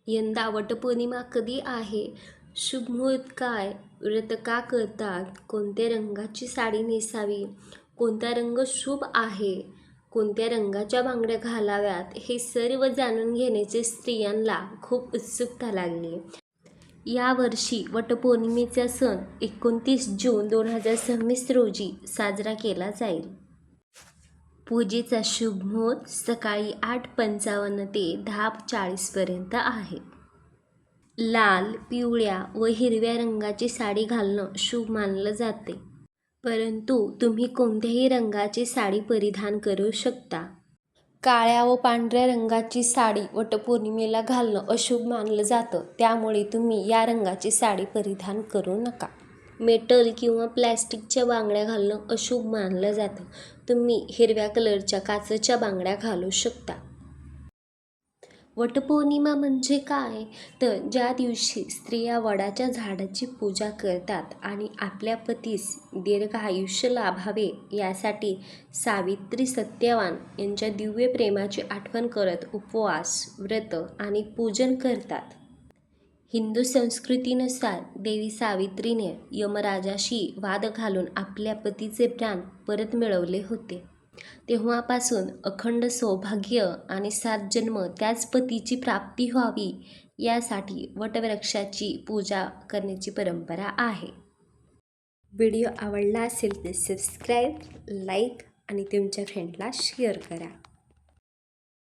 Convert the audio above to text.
यंदा वटपौर्णिमा कधी आहे? शुभ मुहूर्त काय? व्रत का करतात? कोणत्या रंगाची साडी नेसावी? कोणता रंग शुभ आहे? कोणत्या रंगाच्या बांगड्या घालाव्यात? हे सर्व जाणून घेण्याचे स्त्रियांना खूप उत्सुकता लागली. यावर्षी वटपौर्णिमेचा सण 29 जून 2026 रोजी साजरा केला जाईल. पूजेचा शुभ मुहूर्त सकाळी 8:55 ते 10:40 पर्यंत आहे. लाल, पिवळ्या व हिरव्या रंगाची साडी घालणं शुभ मानलं जाते. परंतु तुम्ही कोणत्याही रंगाची साडी परिधान करू शकता. काळ्या व पांढऱ्या रंगाची साडी वटपौर्णिमेला घालणं अशुभ मानलं जातं, त्यामुळे तुम्ही या रंगाची साडी परिधान करू नका. मेटल किंवा प्लॅस्टिकच्या बांगड्या घालणं अशुभ मानलं जातं. तुम्ही हिरव्या कलरच्या काचेच्या बांगड्या घालू शकता. वटपौर्णिमा म्हणजे काय? तर ज्या दिवशी स्त्रिया वडाच्या झाडाची पूजा करतात आणि आपल्या पतीस दीर्घ आयुष्य लाभावे यासाठी सावित्री सत्यवान यांच्या दिव्य प्रेमाची आठवण करत उपवास, व्रत आणि पूजन करतात. हिंदू संस्कृतीनुसार देवी सावित्रीने यमराजाशी वाद घालून आपल्या पतीचे प्राण परत मिळवले होते. तेव्हापासून अखंड सौभाग्य आणि 7 जन्म त्याच पतीची प्राप्ती व्हावी यासाठी वटवृक्षाची पूजा करण्याची परंपरा आहे. व्हिडिओ आवडला असेल तर सबस्क्राईब, लाईक आणि तुमच्या फ्रेंडला शेअर करा.